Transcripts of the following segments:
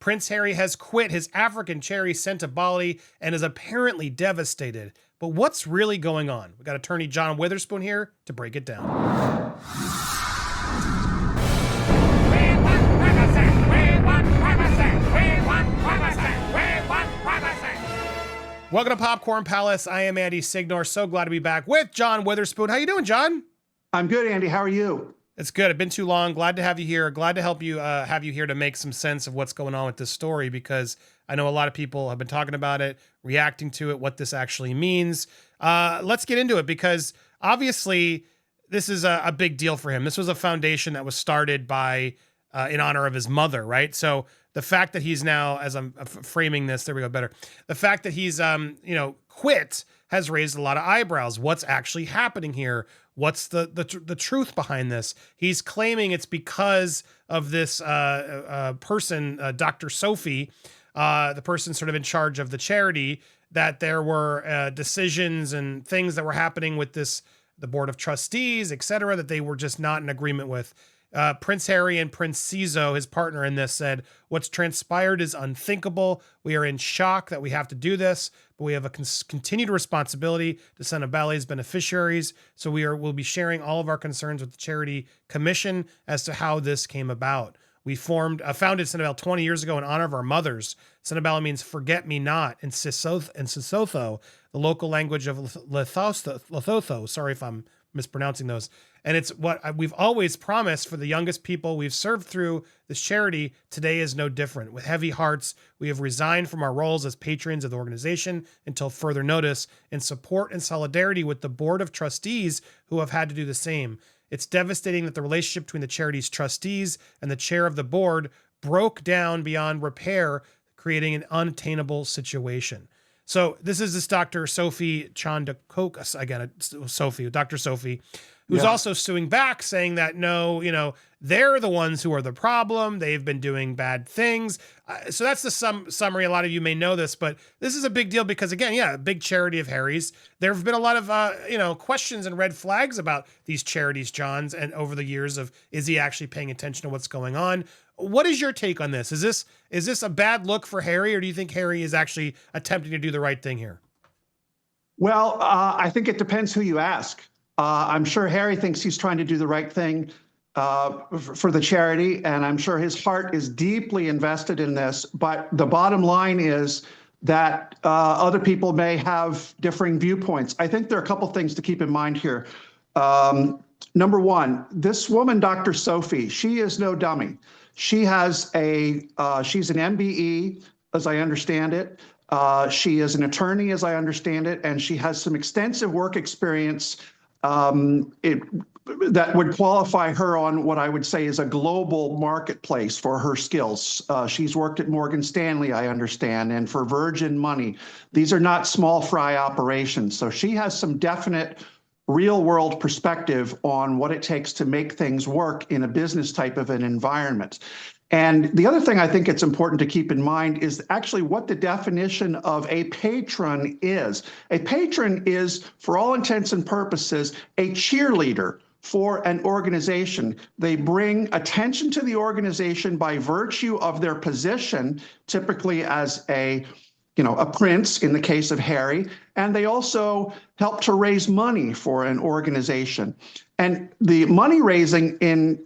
Prince Harry has quit his African charity sent to Bali and is apparently devastated. But what's really going on? We got attorney John Witherspoon here to break it down. Welcome to Popcorn Palace. I am Andy Signor. So glad to be back with John Witherspoon. How you doing, John? I'm good, Andy. How are you? It's good. It's been too long. Glad to have you here. Glad to help you have you here to make some sense of what's going on with this story, because I know a lot of people have been talking about it, reacting to it, what this actually means. Let's get into it, because obviously this is a big deal for him. This was a foundation that was started by in honor of his mother, right? So the fact that he's now, as I'm framing this, there we go, better. The fact that he's, quit has raised a lot of eyebrows. What's actually happening here? What's the truth behind this? He's claiming it's because of this person, Dr. Sophie, the person sort of in charge of the charity, that there were decisions and things that were happening with the board of trustees, et cetera, that they were just not in agreement with. Prince Harry and Prince Cizo, his partner in this, said, "What's transpired is unthinkable. We are in shock that we have to do this, but we have a continued responsibility to Senegale's beneficiaries. So we'll be sharing all of our concerns with the Charity Commission as to how this came about. We founded Senegale 20 years ago in honor of our mothers. Senegale means forget me not in Sesotho, the local language of Lesotho. Sorry if I'm mispronouncing those. And it's what we've always promised for the youngest people we've served through this charity. Today is no different. With heavy hearts, we have resigned from our roles as patrons of the organization until further notice, in support and solidarity with the board of trustees who have had to do the same. It's devastating that the relationship between the charity's trustees and the chair of the board broke down beyond repair, creating an unattainable situation." So this is this Dr. Sophie Chandakokas, again, Dr. Sophie, who's also suing back, saying that, no, they're the ones who are the problem. They've been doing bad things. So that's the summary. A lot of you may know this, but this is a big deal because, again, a big charity of Harry's. There have been a lot of, questions and red flags about these charities, John's, and over the years of, is he actually paying attention to what's going on? What is your take on this? Is this a bad look for Harry, or do you think Harry is actually attempting to do the right thing here? Well, I think it depends who you ask. I'm sure Harry thinks he's trying to do the right thing for the charity, and I'm sure his heart is deeply invested in this. But the bottom line is that other people may have differing viewpoints. I think there are a couple things to keep in mind here. Number one, this woman, Dr. Sophie, she is no dummy. She has she's an MBE, as I understand it. She is an attorney, as I understand it, and she has some extensive work experience that would qualify her on what I would say is a global marketplace for her skills. She's worked at Morgan Stanley, I understand, and for Virgin Money. These are not small fry operations. So she has some definite real world perspective on what it takes to make things work in a business type of an environment. And the other thing I think it's important to keep in mind is actually what the definition of a patron is. A patron is, for all intents and purposes, a cheerleader for an organization. They bring attention to the organization by virtue of their position, typically as a prince in the case of Harry, and they also help to raise money for an organization. And the money raising in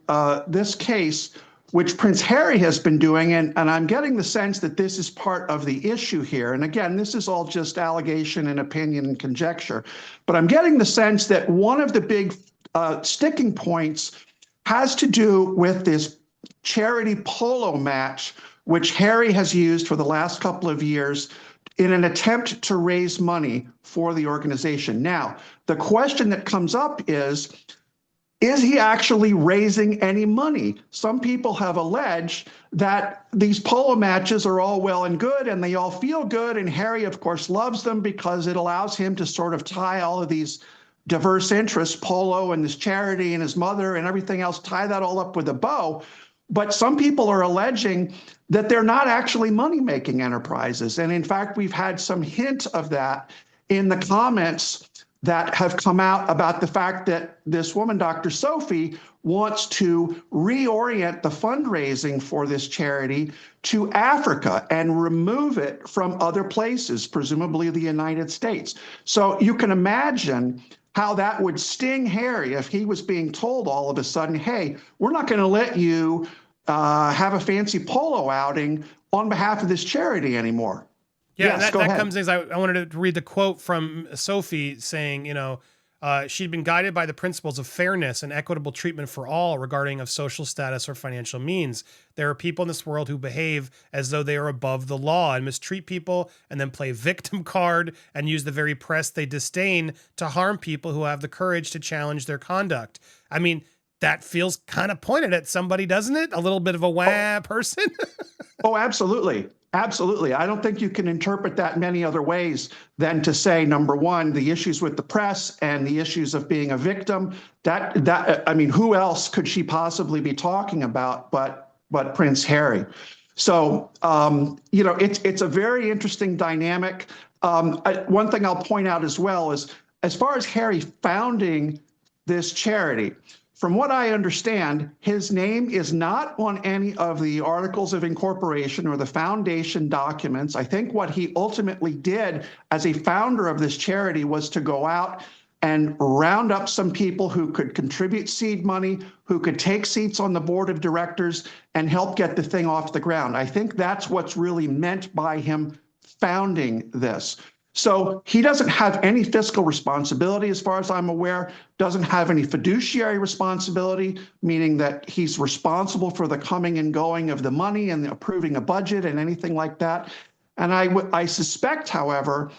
this case, which Prince Harry has been doing, and I'm getting the sense that this is part of the issue here. And again, this is all just allegation and opinion and conjecture, but I'm getting the sense that one of the big sticking points has to do with this charity polo match, which Harry has used for the last couple of years in an attempt to raise money for the organization. Now, the question that comes up is he actually raising any money? Some people have alleged that these polo matches are all well and good and they all feel good. And Harry, of course, loves them because it allows him to sort of tie all of these diverse interests, polo and this charity and his mother and everything else, tie that all up with a bow. But some people are alleging that they're not actually money-making enterprises. And in fact, we've had some hint of that in the comments that have come out about the fact that this woman, Dr. Sophie, wants to reorient the fundraising for this charity to Africa and remove it from other places, presumably the United States. So you can imagine how that would sting Harry if he was being told all of a sudden, hey, we're not going to let you have a fancy polo outing on behalf of this charity anymore. Yeah, Yes, go that ahead. comes as I wanted to read the quote from Sophie saying, she'd been guided by the principles of fairness and equitable treatment for all regarding of social status or financial means. There are people in this world who behave as though they are above the law and mistreat people and then play victim card and use the very press they disdain to harm people who have the courage to challenge their conduct. I mean, that feels kind of pointed at somebody, doesn't it? A little bit of a wah person. Oh, absolutely. Absolutely. I don't think you can interpret that many other ways than to say, number one, the issues with the press and the issues of being a victim. I mean, who else could she possibly be talking about but Prince Harry? So, it's a very interesting dynamic. One thing I'll point out as well is, as far as Harry founding this charity, from what I understand, his name is not on any of the articles of incorporation or the foundation documents. I think what he ultimately did as a founder of this charity was to go out and round up some people who could contribute seed money, who could take seats on the board of directors and help get the thing off the ground. I think that's what's really meant by him founding this. So he doesn't have any fiscal responsibility, as far as I'm aware, doesn't have any fiduciary responsibility, meaning that he's responsible for the coming and going of the money and approving a budget and anything like that. And I suspect, however,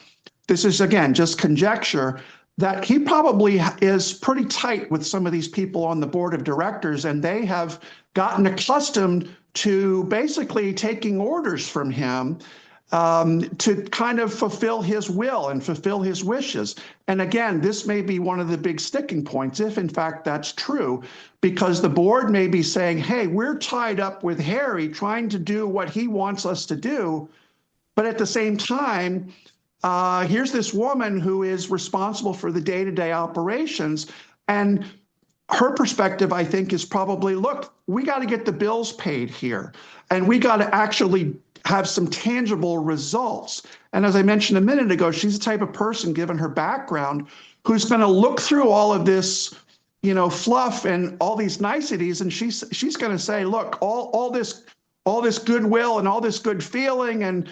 this is, again, just conjecture, that he probably is pretty tight with some of these people on the board of directors, and they have gotten accustomed to basically taking orders from him to kind of fulfill his will and fulfill his wishes. And again, this may be one of the big sticking points, if in fact that's true, because the board may be saying, hey, we're tied up with Harry trying to do what he wants us to do. But at the same time, here's this woman who is responsible for the day-to-day operations. And her perspective, I think, is probably, look, we got to get the bills paid here. And we got to actually have some tangible results. And as I mentioned a minute ago, she's the type of person, given her background, who's going to look through all of this, fluff and all these niceties, and she's going to say, look, all this goodwill and all this good feeling and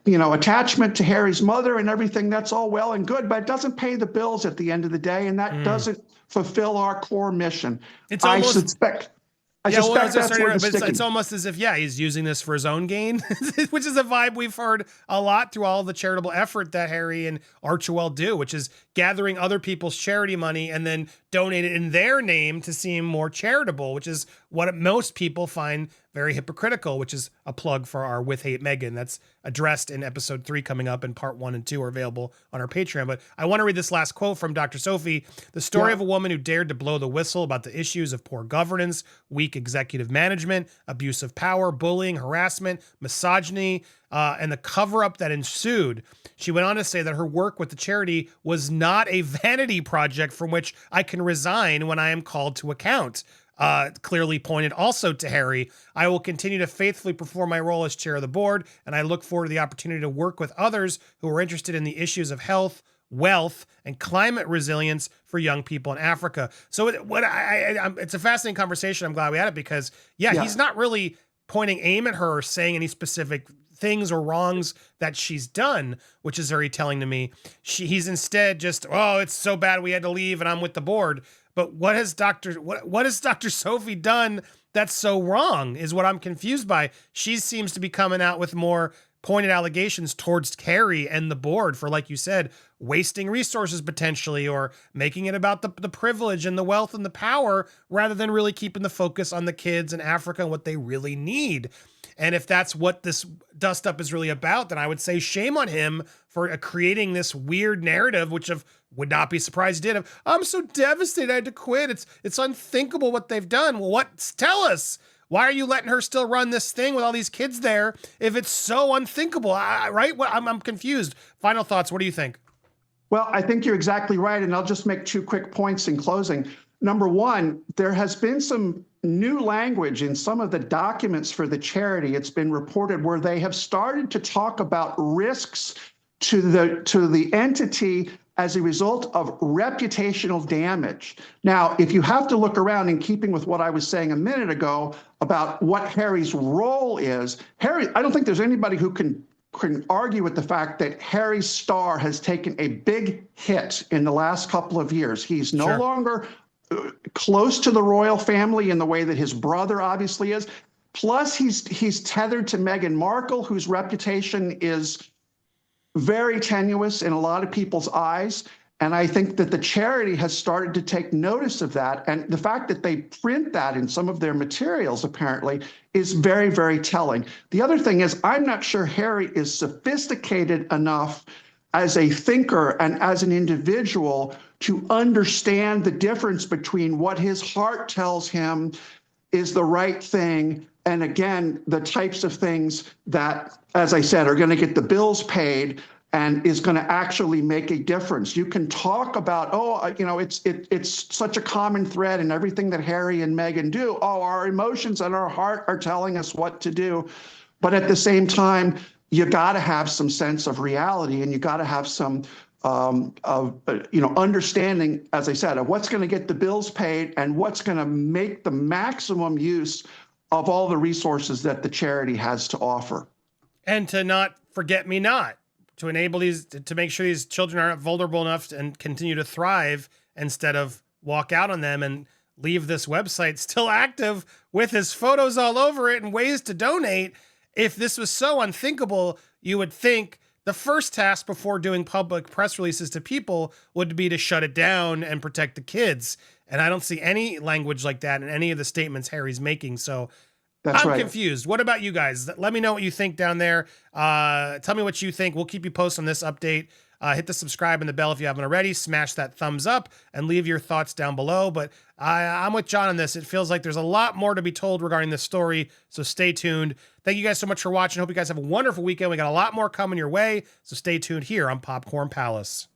attachment to Harry's mother and everything, that's all well and good, but it doesn't pay the bills at the end of the day, and that doesn't fulfill our core mission. I suspect that's where the sticking. It's almost as if, he's using this for his own gain, which is a vibe we've heard a lot through all the charitable effort that Harry and Archewell do, which is gathering other people's charity money and then donate it in their name to seem more charitable, which is what most people find very hypocritical, which is a plug for our With Hate Meghan. That's addressed in episode 3 coming up, and part 1 and 2 are available on our Patreon. But I want to read this last quote from Dr. Sophie. The story of a woman who dared to blow the whistle about the issues of poor governance, weak executive management, abuse of power, bullying, harassment, misogyny, and the cover-up that ensued. She went on to say that her work with the charity was not a vanity project from which I can resign when I am called to account. Clearly pointed also to Harry. I will continue to faithfully perform my role as chair of the board, and I look forward to the opportunity to work with others who are interested in the issues of health, wealth, and climate resilience for young people in Africa. So it's a fascinating conversation. I'm glad we had it because, he's not really pointing aim at her or saying any specific things or wrongs that she's done, which is very telling to me. He's instead just, it's so bad we had to leave and I'm with the board. But what has Dr. Sophie done that's so wrong is what I'm confused by. She seems to be coming out with more pointed allegations towards Harry and the board for, like you said, wasting resources potentially, or making it about the privilege and the wealth and the power rather than really keeping the focus on the kids in Africa and what they really need. And if that's what this dust up is really about, then I would say shame on him for creating this weird narrative, which would not be surprised he did. I'm so devastated I had to quit. It's unthinkable what they've done. Well, tell us. Why are you letting her still run this thing with all these kids there if it's so unthinkable? Right? I'm confused. Final thoughts. What do you think? Well, I think you're exactly right. And I'll just make 2 quick points in closing. Number one, there has been some new language in some of the documents for the charity. It's been reported where they have started to talk about risks to the entity as a result of reputational damage. Now, if you have to look around, in keeping with what I was saying a minute ago about what Harry's role is, Harry, I don't think there's anybody who can argue with the fact that Harry's star has taken a big hit in the last couple of years. He's no Sure. longer close to the royal family in the way that his brother obviously is. Plus, he's tethered to Meghan Markle, whose reputation is very tenuous in a lot of people's eyes. And I think that the charity has started to take notice of that. And the fact that they print that in some of their materials, apparently, is very, very telling. The other thing is, I'm not sure Harry is sophisticated enough as a thinker and as an individual to understand the difference between what his heart tells him is the right thing, and again, the types of things that, as I said, are going to get the bills paid and is going to actually make a difference. You can talk about, it's such a common thread in everything that Harry and Meghan do. Oh, our emotions and our heart are telling us what to do. But at the same time, you got to have some sense of reality, and you got to have some understanding, as I said, of what's going to get the bills paid and what's going to make the maximum use of all the resources that the charity has to offer. And to not forget me not, to enable these, to make sure these children aren't vulnerable enough and continue to thrive instead of walk out on them, and leave this website still active with his photos all over it and ways to donate. If this was so unthinkable, you would think the first task before doing public press releases to people would be to shut it down and protect the kids. And I don't see any language like that in any of the statements Harry's making. So That's I'm right. confused. What about you guys? Let me know what you think down there. Tell me what you think. We'll keep you posted on this update. Hit the subscribe and the bell if you haven't already. Smash that thumbs up and leave your thoughts down below. But I'm with John on this. It feels like there's a lot more to be told regarding this story, so stay tuned. Thank you guys so much for watching. Hope you guys have a wonderful weekend. We got a lot more coming your way, so stay tuned here on Popcorn Palace.